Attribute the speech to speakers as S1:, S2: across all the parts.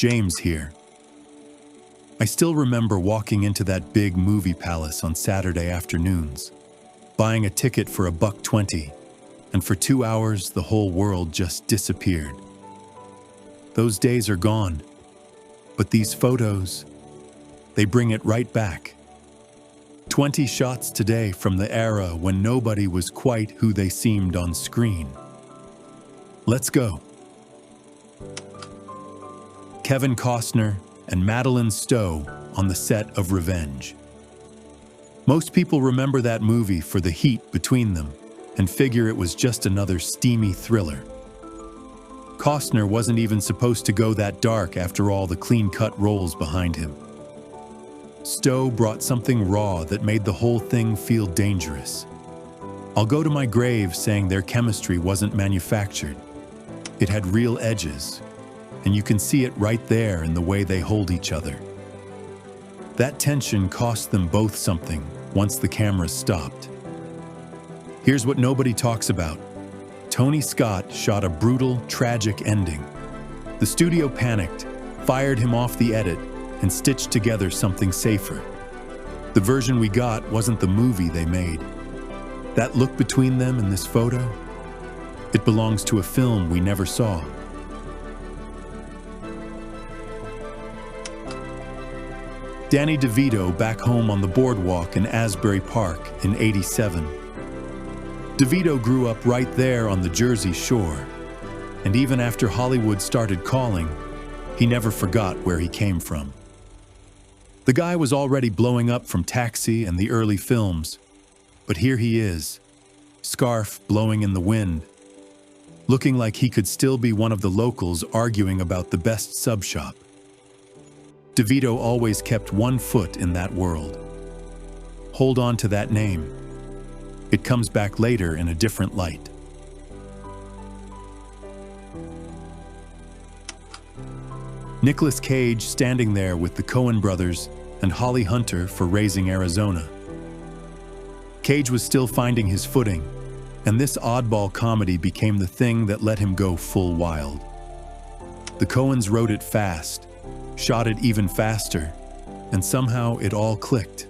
S1: James here. I still remember walking into that big movie palace on Saturday afternoons, buying a ticket for $1.20, and for 2 hours the whole world just disappeared. Those days are gone, but these photos, they bring it right back. 20 shots today from the era when nobody was quite who they seemed on screen. Let's go. Kevin Costner and Madeleine Stowe on the set of Revenge. Most people remember that movie for the heat between them and figure it was just another steamy thriller. Costner wasn't even supposed to go that dark after all the clean-cut roles behind him. Stowe brought something raw that made the whole thing feel dangerous. I'll go to my grave saying their chemistry wasn't manufactured. It had real edges, and you can see it right there in the way they hold each other. That tension cost them both something once the cameras stopped. Here's what nobody talks about. Tony Scott shot a brutal, tragic ending. The studio panicked, fired him off the edit, and stitched together something safer. The version we got wasn't the movie they made. That look between them in this photo, it belongs to a film we never saw. Danny DeVito back home on the boardwalk in Asbury Park in '87. DeVito grew up right there on the Jersey Shore, and even after Hollywood started calling, he never forgot where he came from. The guy was already blowing up from Taxi and the early films, but here he is, scarf blowing in the wind, looking like he could still be one of the locals arguing about the best sub shop. DeVito always kept one foot in that world. Hold on to that name. It comes back later in a different light. Nicolas Cage standing there with the Coen brothers and Holly Hunter for Raising Arizona. Cage was still finding his footing, and this oddball comedy became the thing that let him go full wild. The Coens wrote it fast, shot it even faster, and somehow it all clicked.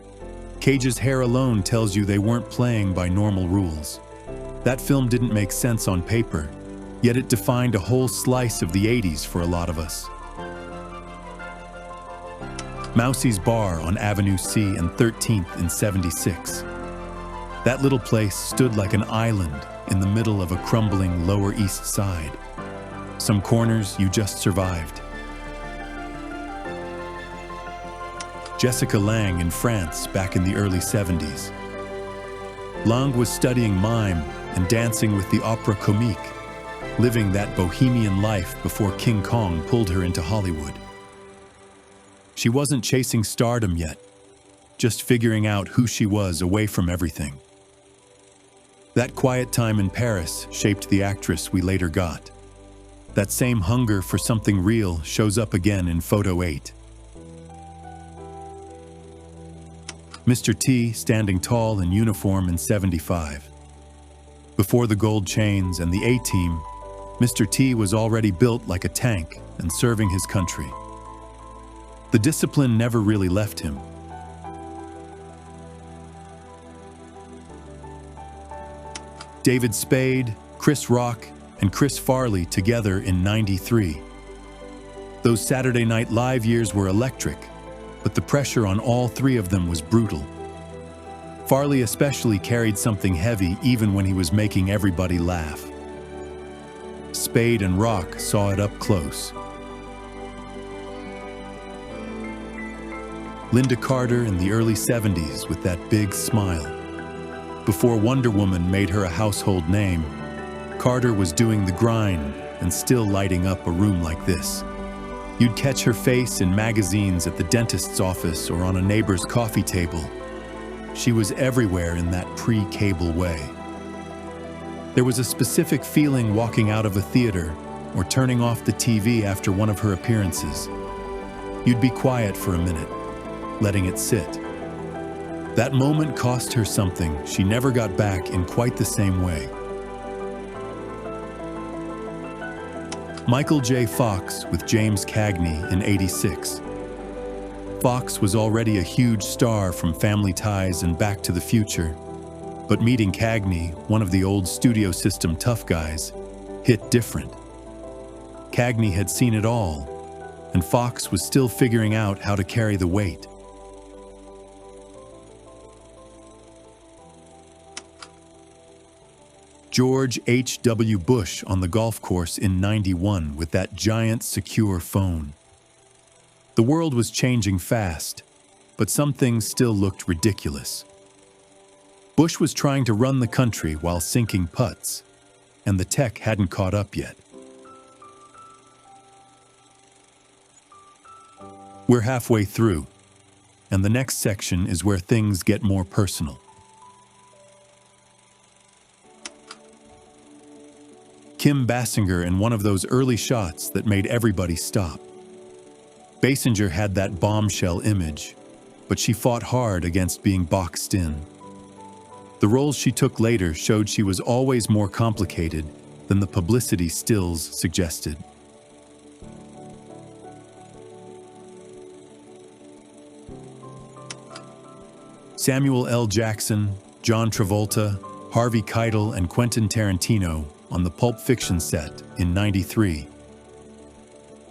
S1: Cage's hair alone tells you they weren't playing by normal rules. That film didn't make sense on paper, yet it defined a whole slice of the '80s for a lot of us. Mousie's Bar on Avenue C and 13th in '76. That little place stood like an island in the middle of a crumbling Lower East Side. Some corners you just survived. Jessica Lange in France back in the early '70s. Lange was studying mime and dancing with the opera comique, living that bohemian life before King Kong pulled her into Hollywood. She wasn't chasing stardom yet, just figuring out who she was away from everything. That quiet time in Paris shaped the actress we later got. That same hunger for something real shows up again in Photo 8. Mr. T standing tall in uniform in '75. Before the gold chains and the A-Team, Mr. T was already built like a tank and serving his country. The discipline never really left him. David Spade, Chris Rock, and Chris Farley together in '93. Those Saturday Night Live years were electric, but the pressure on all three of them was brutal. Farley especially carried something heavy even when he was making everybody laugh. Spade and Rock saw it up close. Lynda Carter in the early '70s with that big smile. Before Wonder Woman made her a household name, Carter was doing the grind and still lighting up a room like this. You'd catch her face in magazines at the dentist's office or on a neighbor's coffee table. She was everywhere in that pre-cable way. There was a specific feeling walking out of a theater or turning off the TV after one of her appearances. You'd be quiet for a minute, letting it sit. That moment cost her something she never got back in quite the same way. Michael J. Fox with James Cagney in '86. Fox was already a huge star from Family Ties and Back to the Future, but meeting Cagney, one of the old studio system tough guys, hit different. Cagney had seen it all, and Fox was still figuring out how to carry the weight. George H.W. Bush on the golf course in '91 with that giant secure phone. The world was changing fast, but some things still looked ridiculous. Bush was trying to run the country while sinking putts, and the tech hadn't caught up yet. We're halfway through, and the next section is where things get more personal. Kim Basinger in one of those early shots that made everybody stop. Basinger had that bombshell image, but she fought hard against being boxed in. The roles she took later showed she was always more complicated than the publicity stills suggested. Samuel L. Jackson, John Travolta, Harvey Keitel, and Quentin Tarantino on the Pulp Fiction set in '93.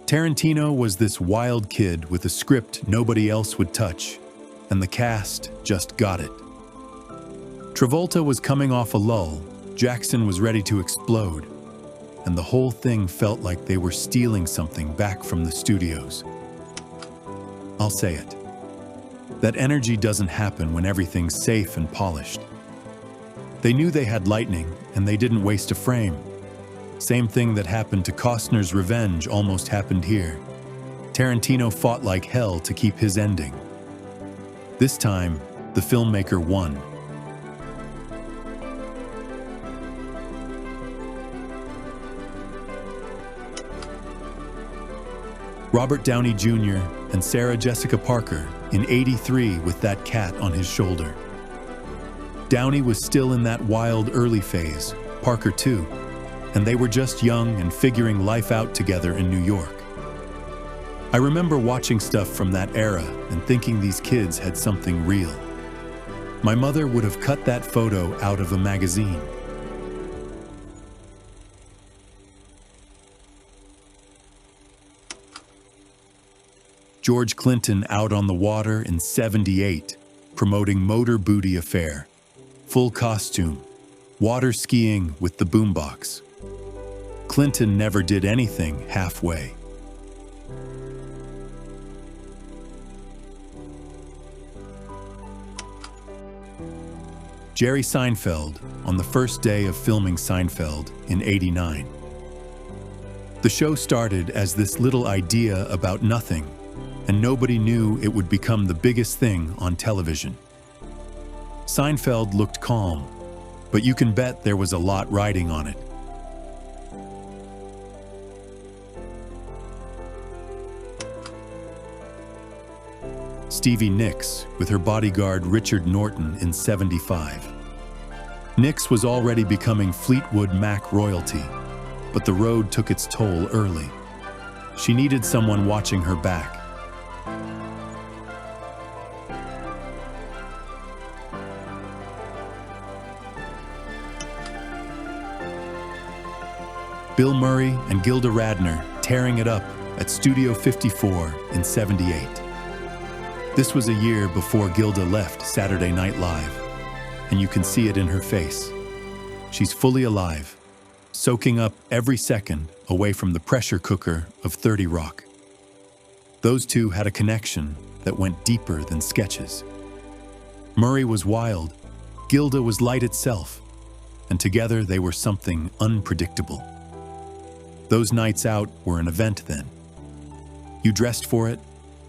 S1: Tarantino was this wild kid with a script nobody else would touch, and the cast just got it. Travolta was coming off a lull, Jackson was ready to explode, and the whole thing felt like they were stealing something back from the studios. I'll say it. That energy doesn't happen when everything's safe and polished. They knew they had lightning, and they didn't waste a frame. Same thing that happened to Costner's Revenge almost happened here. Tarantino fought like hell to keep his ending. This time, the filmmaker won. Robert Downey Jr. and Sarah Jessica Parker in '83 with that cat on his shoulder. Downey was still in that wild early phase, Parker too, and they were just young and figuring life out together in New York. I remember watching stuff from that era and thinking these kids had something real. My mother would have cut that photo out of a magazine. George Clinton out on the water in '78, promoting Motor Booty Affair. Full costume, water skiing with the boombox. Clinton never did anything halfway. Jerry Seinfeld on the first day of filming Seinfeld in '89. The show started as this little idea about nothing, and nobody knew it would become the biggest thing on television. Seinfeld looked calm, but you can bet there was a lot riding on it. Stevie Nicks with her bodyguard Richard Norton in '75. Nicks was already becoming Fleetwood Mac royalty, but the road took its toll early. She needed someone watching her back. Bill Murray and Gilda Radner tearing it up at Studio 54 in '78. This was a year before Gilda left Saturday Night Live, and you can see it in her face. She's fully alive, soaking up every second away from the pressure cooker of 30 Rock. Those two had a connection that went deeper than sketches. Murray was wild, Gilda was light itself, and together they were something unpredictable. Those nights out were an event then. You dressed for it,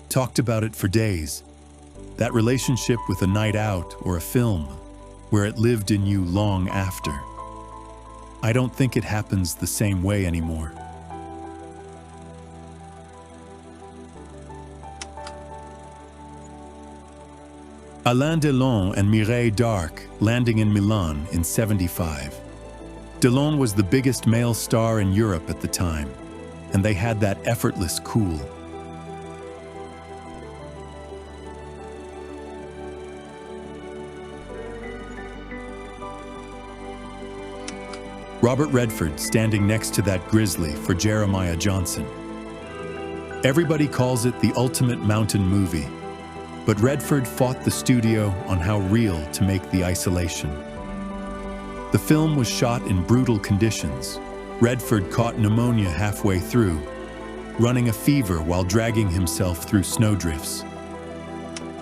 S1: talked about it for days. That relationship with a night out or a film, where it lived in you long after. I don't think it happens the same way anymore. Alain Delon and Mireille d'Arc landing in Milan in '75. Delon was the biggest male star in Europe at the time, and they had that effortless cool. Robert Redford standing next to that grizzly for Jeremiah Johnson. Everybody calls it the ultimate mountain movie, but Redford fought the studio on how real to make the isolation. The film was shot in brutal conditions. Redford caught pneumonia halfway through, running a fever while dragging himself through snowdrifts.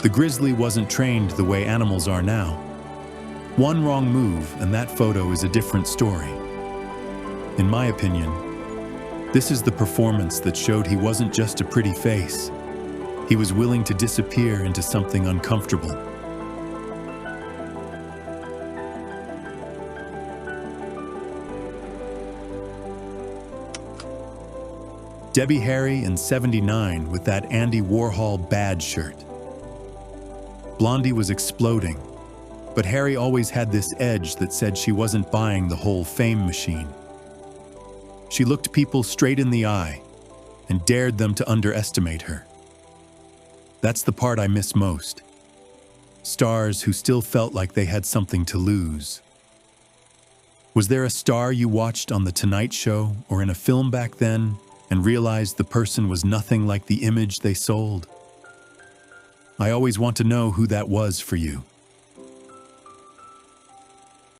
S1: The grizzly wasn't trained the way animals are now. One wrong move and that photo is a different story. In my opinion, this is the performance that showed he wasn't just a pretty face. He was willing to disappear into something uncomfortable. Debbie Harry in '79 with that Andy Warhol bad shirt. Blondie was exploding, but Harry always had this edge that said she wasn't buying the whole fame machine. She looked people straight in the eye and dared them to underestimate her. That's the part I miss most. Stars who still felt like they had something to lose. Was there a star you watched on The Tonight Show or in a film back then and realized the person was nothing like the image they sold? I always want to know who that was for you.